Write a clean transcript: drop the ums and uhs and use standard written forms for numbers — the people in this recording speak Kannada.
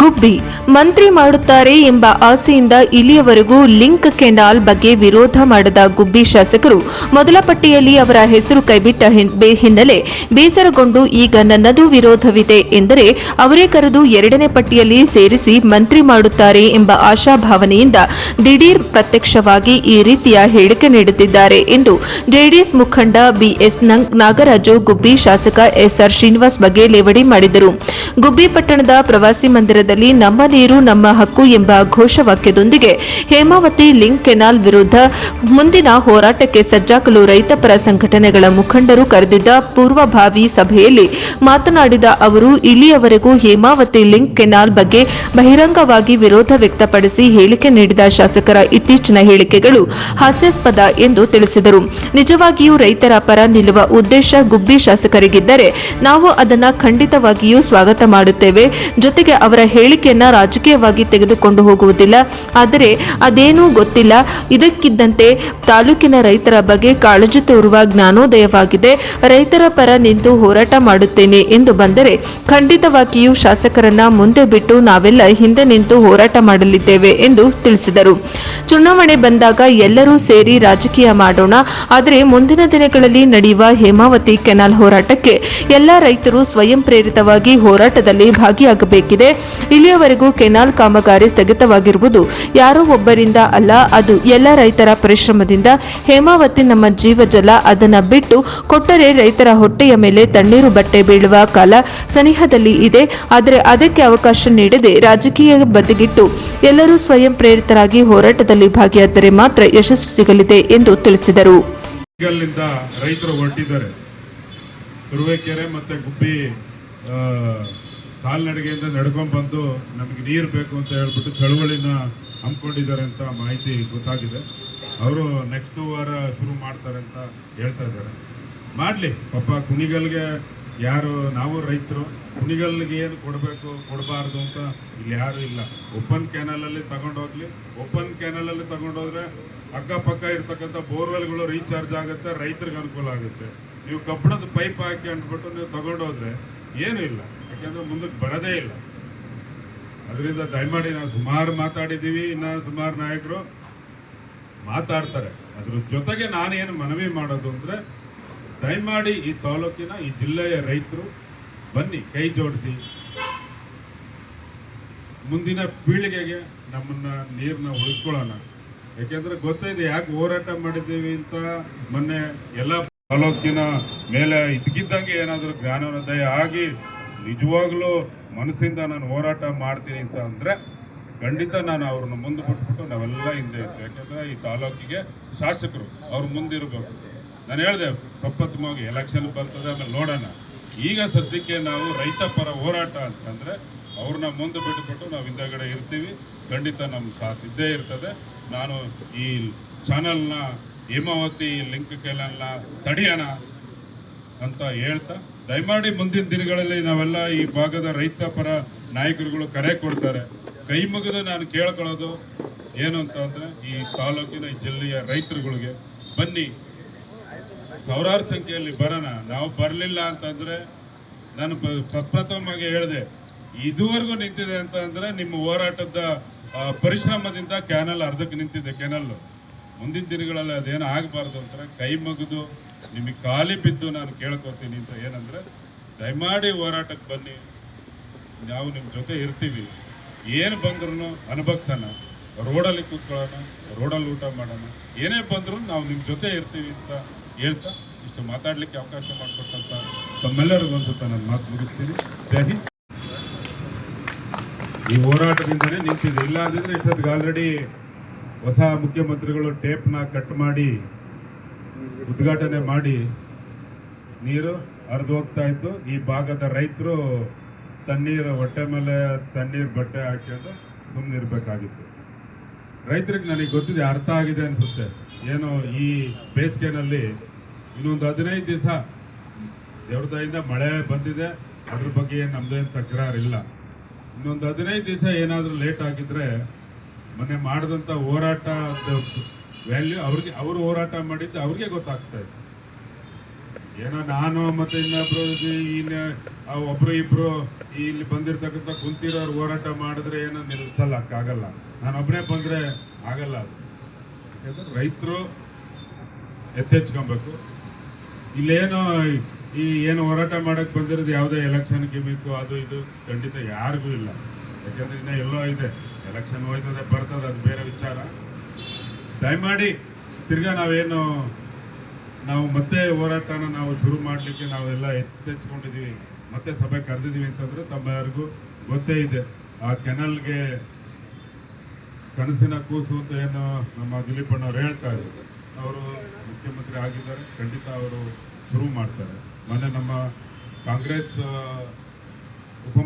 ಗುಬ್ಬಿ ಮಂತ್ರಿ ಮಾಡುತ್ತಾರೆ ಎಂಬ ಆಸೆಯಿಂದ ಇಲ್ಲಿಯವರೆಗೂ ಲಿಂಕ್ ಕೆನಾಲ್ ಬಗ್ಗೆ ವಿರೋಧ ಮಾಡದ ಗುಬ್ಬಿ ಶಾಸಕರು ಮೊದಲ ಪಟ್ಟಿಯಲ್ಲಿ ಅವರ ಹೆಸರು ಕೈಬಿಟ್ಟ ಹಿನ್ನೆಲೆ ಬೇಸರಗೊಂಡು ಈಗ ನನ್ನದು ವಿರೋಧವಿದೆ ಎಂದರೆ ಅವರೇ ಕರೆದು ಎರಡನೇ ಪಟ್ಟಿಯಲ್ಲಿ ಸೇರಿಸಿ ಮಂತ್ರಿ ಮಾಡುತ್ತಾರೆ ಎಂಬ ಆಶಾಭಾವನೆಯಿಂದ ದಿಢೀರ್ ಪ್ರತ್ಯಕ್ಷವಾಗಿ ಈ ರೀತಿಯ ಹೇಳಿಕೆ ನೀಡುತ್ತಿದ್ದಾರೆ ಎಂದು ಜೆಡಿಎಸ್ ಮುಖಂಡ ಬಿಎಸ್ ನಾಗರಾಜು ಗುಬ್ಬಿ ಶಾಸಕ ಎಸ್ಆರ್ ಶ್ರೀನಿವಾಸ್ ಬಗ್ಗೆ ಲೇವಡಿ ಮಾಡಿದರು. ಗುಬ್ಬಿ ಪಟ್ಟಣದ ಪ್ರವಾಸಿ ಮಂದಿರದಲ್ಲಿ ನಮ್ಮ ನೀರು ನಮ್ಮ ಹಕ್ಕು ಎಂಬ ಘೋಷವಾಕ್ಯದೊಂದಿಗೆ ಹೇಮಾವತಿ ಲಿಂಕ್ ಕೆನಾಲ್ ವಿರುದ್ಧ ಮುಂದಿನ ಹೋರಾಟಕ್ಕೆ ಸಜ್ಜಾಗಲು ರೈತಪರ ಸಂಘಟನೆಗಳ ಮುಖಂಡರು ಕರೆದಿದ್ದ ಪೂರ್ವಭಾವಿ ಸಭೆಯಲ್ಲಿ ಮಾತನಾಡಿದ ಅವರು ಇಲ್ಲಿಯವರೆಗೂ ಹೇಮಾವತಿ ಲಿಂಕ್ ಕೆನಾಲ್ ಬಗ್ಗೆ ಬಹಿರಂಗವಾಗಿ ವಿರೋಧ ವ್ಯಕ್ತಪಡಿಸಿ ಹೇಳಿಕೆ ನೀಡಿದ ಶಾಸಕರ ಇತ್ತೀಚಿನ ಹೇಳಿಕೆಗಳು ಹಾಸ್ಯಾಸ್ಪದ ಎಂದು ತಿಳಿಸಿದರು. ನಿಜವಾಗಿಯೂ ರೈತರ ಪರ ನಿಲ್ಲುವ ಉದ್ದೇಶ ಗುಬ್ಬಿ ಶಾಸಕರಿಗಿದ್ದರೆ ನಾವು ಅದನ್ನು ಖಂಡಿತವಾಗಿಯೂ ಸ್ವಾಗತ ಮಾಡುತ್ತೇವೆ. ಜೊತೆಗೆ ಅವರ ಹೇಳಿಕೆಯನ್ನ ರಾಜಕೀಯವಾಗಿ ತೆಗೆದುಕೊಂಡು ಹೋಗುವುದಿಲ್ಲ. ಆದರೆ ಅದೇನೂ ಗೊತ್ತಿಲ್ಲ. ಇದಕ್ಕಿದ್ದಂತೆ ತಾಲೂಕಿನ ರೈತರ ಬಗ್ಗೆ ಕಾಳಜಿ ತೋರುವ ಜ್ಞಾನೋದಯವಾಗಿದೆ. ರೈತರ ಪರ ನಿಂತು ಹೋರಾಟ ಮಾಡುತ್ತೇನೆ ಎಂದು ಬಂದರೆ ಖಂಡಿತವಾಗಿಯೂ ಶಾಸಕರನ್ನ ಮುಂದೆ ಬಿಟ್ಟು ನಾವೆಲ್ಲ ಹಿಂದೆ ನಿಂತು ಹೋರಾಟ ಮಾಡಲಿದ್ದೇವೆ ಎಂದು ತಿಳಿಸಿದರು. ಚುನಾವಣೆ ಬಂದಾಗ ಎಲ್ಲರೂ ಸೇರಿ ರಾಜಕೀಯ ಮಾಡೋಣ. ಆದರೆ ಮುಂದಿನ ದಿನಗಳಲ್ಲಿ ನಡೆಯುವ ಹೇಮಾವತಿ ಕೆನಾಲ್ ಹೋರಾಟಕ್ಕೆ ಎಲ್ಲ ರೈತರು ಸ್ವಯಂ ಪ್ರೇರಿತವಾಗಿ ಹೋರಾಟದಲ್ಲಿ ಭಾಗಿಯಾಗಬೇಕಿದೆ. ಇಲ್ಲಿಯವರೆಗೂ ಕೆನಾಲ್ ಕಾಮಗಾರಿ ಸ್ಥಗಿತವಾಗಿರುವುದು ಯಾರೋ ಒಬ್ಬರಿಂದ ಅಲ್ಲ, ಅದು ಎಲ್ಲ ರೈತರ ಪರಿಶ್ರಮದಿಂದ. ಹೇಮಾವತಿ ನಮ್ಮ ಜೀವಜಲ, ಅದನ್ನ ಬಿಟ್ಟು ಕೊಟ್ಟರೆ ರೈತರ ಹೊಟ್ಟೆಯ ಮೇಲೆ ತಣ್ಣೀರು ಬಟ್ಟೆ ಬೀಳುವ ಕಾಲ ಸನಿಹದಲ್ಲಿ ಇದೆ. ಆದರೆ ಅದಕ್ಕೆ ಅವಕಾಶ ನೀಡದೆ ರಾಜಕೀಯ ಬದಿಗಿಟ್ಟು ಎಲ್ಲರೂ ಸ್ವಯಂ ಪ್ರೇರಿತರಾಗಿ ಹೋರಾಟದಲ್ಲಿ ಭಾಗಿಯಾದರೆ ಮಾತ್ರ ಯಶಸ್ಸು ಸಿಗಲಿದೆ ಎಂದು ತಿಳಿಸಿದರು. ರೈತರು ಹೊರಟಿದ್ದಾರೆ. ತುರುವೇಕೆರೆ ಮತ್ತೆ ಗುಬ್ಬಿ ಕಾಲ್ನಡಿಗೆಯಿಂದ ನಡ್ಕೊಂಡ್ ಬಂದು ನಮಗೆ ನೀರು ಬೇಕು ಅಂತ ಹೇಳ್ಬಿಟ್ಟು ಚಳುವಳಿನ ಹಮ್ಮಿಕೊಂಡಿದ್ದಾರೆ ಅಂತ ಮಾಹಿತಿ ಗೊತ್ತಾಗಿದೆ. ಅವರು ನೆಕ್ಸ್ಟ್ ವಾರ ಶುರು ಮಾಡ್ತಾರೆ ಅಂತ ಹೇಳ್ತಾ ಇದ್ದಾರೆ. ಮಾಡಲಿ ಪಾಪ. ಕುಣಿಗಲ್ಗೆ ಯಾರು, ನಾವು ರೈತರು, ಕುಣಿಗಲ್ಗೆ ಏನು ಕೊಡಬೇಕು ಕೊಡಬಾರ್ದು ಅಂತ ಇಲ್ಲಿ ಯಾರು ಇಲ್ಲ. ಓಪನ್ ಕ್ಯಾನಲಲ್ಲಿ ತಗೊಂಡೋಗ್ಲಿ. ಓಪನ್ ಕ್ಯಾನಲಲ್ಲಿ ತಗೊಂಡೋದ್ರೆ ಅಕ್ಕಪಕ್ಕ ಇರ್ತಕ್ಕಂಥ ಬೋರ್ವೆಲ್ಗಳು ರೀಚಾರ್ಜ್ ಆಗುತ್ತೆ, ರೈತರಿಗೆ ಅನುಕೂಲ ಆಗುತ್ತೆ. ನೀವು ಕಬ್ಬಣದ ಪೈಪ್ ಹಾಕಿ ಅಂದ್ಬಿಟ್ಟು ನೀವು ತಗೊಂಡೋದ್ರೆ ಏನೂ ಇಲ್ಲ, ಯಾಕೆಂದ್ರೆ ಮುಂದಕ್ಕೆ ಬರೋದೇ ಇಲ್ಲ. ಅದರಿಂದ ದಯಮಾಡಿ ನಾವು ಸುಮಾರು ಮಾತಾಡಿದ್ದೀವಿ, ಇನ್ನು ಸುಮಾರು ನಾಯಕರು ಮಾತಾಡ್ತಾರೆ. ಅದ್ರ ಜೊತೆಗೆ ನಾನೇನು ಮನವಿ ಮಾಡೋದು ಅಂದರೆ, ದಯಮಾಡಿ ಈ ತಾಲೂಕಿನ ಈ ಜಿಲ್ಲೆಯ ರೈತರು ಬನ್ನಿ, ಕೈ ಜೋಡಿಸಿ ಮುಂದಿನ ಪೀಳಿಗೆಗೆ ನಮ್ಮನ್ನ ನೀರನ್ನ ಉಳಿಸ್ಕೊಳ್ಳೋಣ. ಯಾಕೆಂದ್ರೆ ಗೊತ್ತಿದೆ ಯಾಕೆ ಹೋರಾಟ ಮಾಡಿದ್ದೀವಿ ಅಂತ. ಮೊನ್ನೆ ಎಲ್ಲ ತಾಲೂಕಿನ ಮೇಲೆ ಇದ್ದಕ್ಕಿದ್ದಂಗೆ ಏನಾದರೂ ಜ್ಞಾನೋದಯ ಆಗಿ ನಿಜವಾಗ್ಲೂ ಮನಸ್ಸಿಂದ ನಾನು ಹೋರಾಟ ಮಾಡ್ತೀನಿ ಅಂತ ಅಂದರೆ ಖಂಡಿತ ನಾನು ಅವ್ರನ್ನ ಮುಂದೆ ಬಿಟ್ಬಿಟ್ಟು ನಾವೆಲ್ಲ ಹಿಂದೆ ಇರ್ತೀವಿ. ಯಾಕೆಂದರೆ ಈ ತಾಲೂಕಿಗೆ ಶಾಸಕರು ಅವ್ರು ಮುಂದಿರಬೇಕು. ನಾನು ಹೇಳಿದೆ ಪ್ರಪ್ರಥಮವಾಗಿ ಎಲೆಕ್ಷನ್ ಬರ್ತದೆ, ಆಮೇಲೆ ನೋಡೋಣ. ಈಗ ಸದ್ಯಕ್ಕೆ ನಾವು ರೈತ ಪರ ಹೋರಾಟ ಅಂತಂದರೆ ಅವ್ರನ್ನ ಮುಂದೆ ಬಿಟ್ಟುಬಿಟ್ಟು ನಾವು ಹಿಂದಗಡೆ ಇರ್ತೀವಿ. ಖಂಡಿತ ನಮ್ಮ ಸಾಥ್ ಇದ್ದೇ ಇರ್ತದೆ. ನಾನು ಈ ಚಾನಲ್ನ ಹೇಮಾವತಿ ಲಿಂಕ್ ಕೆನಾಲ್ನ ತಡೆಯೋಣ ಅಂತ ಹೇಳ್ತಾ, ದಯಮಾಡಿ ಮುಂದಿನ ದಿನಗಳಲ್ಲಿ ನಾವೆಲ್ಲ ಈ ಭಾಗದ ರೈತ ಪರ ನಾಯಕರುಗಳು ಕರೆ ಕೊಡ್ತಾರೆ. ಕೈ ಮುಗಿದು ನಾನು ಕೇಳ್ಕೊಳ್ಳೋದು ಏನು ಅಂತ ಅಂದರೆ, ಈ ತಾಲೂಕಿನ ಈ ಜಿಲ್ಲೆಯ ರೈತರುಗಳಿಗೆ ಬನ್ನಿ, ಸಾವಿರಾರು ಸಂಖ್ಯೆಯಲ್ಲಿ ಬರೋಣ. ನಾವು ಬರಲಿಲ್ಲ ಅಂತಂದರೆ, ನಾನು ಪ್ರಪ್ರಥಮವಾಗಿ ಹೇಳಿದೆ, ಇದುವರೆಗೂ ನಿಂತಿದೆ ಅಂತ ಅಂದರೆ ನಿಮ್ಮ ಹೋರಾಟದ ಪರಿಶ್ರಮದಿಂದ ಕ್ಯಾನಲ್ ಅರ್ಧಕ್ಕೆ ನಿಂತಿದೆ. ಕೆನಲ್ಲು ಮುಂದಿನ ದಿನಗಳಲ್ಲಿ ಅದೇನು ಆಗಬಾರ್ದು ಅಂತಾರೆ. ಕೈ ಮುಗಿದು ನಿಮಗೆ ಖಾಲಿ ಬಿದ್ದು ನಾನು ಕೇಳ್ಕೊತೀನಿ ಅಂತ ಏನಂದರೆ, ದಯಮಾಡಿ ಹೋರಾಟಕ್ಕೆ ಬನ್ನಿ, ನಾವು ನಿಮ್ಮ ಜೊತೆ ಇರ್ತೀವಿ. ಏನು ಬಂದ್ರೂ ಅನುಭವಿಸೋಣ, ರೋಡಲ್ಲಿ ಕೂತ್ಕೊಳ್ಳೋಣ, ರೋಡಲ್ಲಿ ಊಟ ಮಾಡೋಣ, ಏನೇ ಬಂದರೂ ನಾವು ನಿಮ್ಮ ಜೊತೆ ಇರ್ತೀವಿ ಅಂತ ಹೇಳ್ತಾ ಇಷ್ಟು ಮಾತಾಡಲಿಕ್ಕೆ ಅವಕಾಶ ಮಾಡಿಕೊಟ್ಟಂತ ತಮ್ಮೆಲ್ಲರಿಗೂ ಅನ್ಸುತ್ತಾ ನಾನು ಮಾತು ಮುಗಿಸ್ತೀನಿ. ಜೈ ಹಿಂದ್. ಈ ಹೋರಾಟದಿಂದನೇ ನಿಂತಿದೆ. ಇಲ್ಲ ಅಂದಿದ್ರೆ ಇಷ್ಟೊತ್ತಿಗೆ ಆಲ್ರೆಡಿ ಹೊಸ ಮುಖ್ಯಮಂತ್ರಿಗಳು ಟೇಪ್ನ ಕಟ್ ಮಾಡಿ ಉದ್ಘಾಟನೆ ಮಾಡಿ ನೀರು ಹರಿದು ಹೋಗ್ತಾ ಇತ್ತು. ಈ ಭಾಗದ ರೈತರು ತಣ್ಣೀರು ಹೊಟ್ಟೆ ಮೇಲೆ ತಣ್ಣೀರು ಬಟ್ಟೆ ಹಾಕಿಕೊಂಡು ಸುಮ್ಮನೆ ಇರಬೇಕಾಗಿತ್ತು. ರೈತರಿಗೆ ನನಗೆ ಗೊತ್ತಿದೆ, ಅರ್ಥ ಆಗಿದೆ ಅನಿಸುತ್ತೆ. ಏನು ಈ ಬೇಸಿಗೆನಲ್ಲಿ ಇನ್ನೊಂದು 15 ದಿವಸ ದೇವ್ರ ದಯಿಂದ ಮಳೆ ಬಂದಿದೆ, ಅದ್ರ ಬಗ್ಗೆ ನಮ್ದೇನು ತಕರಾರಿಲ್ಲ. ಇನ್ನೊಂದು 15 ದಿವಸ ಏನಾದರೂ ಲೇಟ್ ಆಗಿದ್ರೆ ಮೊನ್ನೆ ಮಾಡಿದಂಥ ಹೋರಾಟ ವ್ಯಾಲ್ಯೂ ಅವ್ರಿಗೆ, ಅವರು ಹೋರಾಟ ಮಾಡಿದ್ದು ಅವ್ರಿಗೆ ಗೊತ್ತಾಗ್ತಾ ಇದೆ. ಏನೋ ನಾನು ಮತ್ತೆ ಇನ್ನೊಬ್ರು ಒಬ್ರು ಇಬ್ರು ಇಲ್ಲಿ ಬಂದಿರ್ತಕ್ಕಂಥ ಕುಂತಿರೋರು ಹೋರಾಟ ಮಾಡಿದ್ರೆ ಏನೋ ನಿಲ್ಲಿಸಲ್ಲಕ್ಕಾಗಲ್ಲ. ನಾನೊಬ್ಬನೇ ಬಂದ್ರೆ ಆಗಲ್ಲ ಅದು. ಯಾಕಂದ್ರೆ ರೈತರು ಎತ್ತೆಚ್ಕೊಬೇಕು. ಇಲ್ಲೇನೋ ಈ ಏನು ಹೋರಾಟ ಮಾಡಕ್ ಬಂದಿರೋದು ಯಾವುದೇ ಎಲೆಕ್ಷನ್ ಗಿಮಿಕ್ಕು ಅದು ಇದು ಖಂಡಿತ ಯಾರಿಗೂ ಇಲ್ಲ. ಯಾಕಂದ್ರೆ ಇನ್ನ ಎಲ್ಲೋ ಇದೆ, ಎಲೆಕ್ಷನ್ ಹೋಯ್ತದೆ ಬರ್ತದೆ, ಅದು ಬೇರೆ ವಿಚಾರ. ದಯಮಾಡಿ ತಿರ್ಗಾ ನಾವು ಮತ್ತೆ ಹೋರಾಟನ ನಾವು ಶುರು ಮಾಡಲಿಕ್ಕೆ ನಾವೆಲ್ಲ ಎತ್ತೆಚ್ಕೊಂಡಿದ್ದೀವಿ, ಮತ್ತೆ ಸಭೆ ಕರೆದಿದ್ದೀವಿ ಅಂತಂದ್ರೆ ತಮ್ಮೆಲ್ಲರಿಗೂ ಗೊತ್ತೇ ಇದೆ. ಆ ಕೆನಲ್ಗೆ ಕನಸಿನ ಕೂಸು ಅಂತ ಏನು ನಮ್ಮ ದಿಲೀಪಣ್ಣವ್ರು ಹೇಳ್ತಾ ಇದ್ದಾರೆ, ಅವರು ಮುಖ್ಯಮಂತ್ರಿ ಆಗಿದ್ದಾರೆ, ಖಂಡಿತ ಅವರು ಶುರು ಮಾಡ್ತಾರೆ. ಮೊನ್ನೆ ನಮ್ಮ ಕಾಂಗ್ರೆಸ್ ಉಪ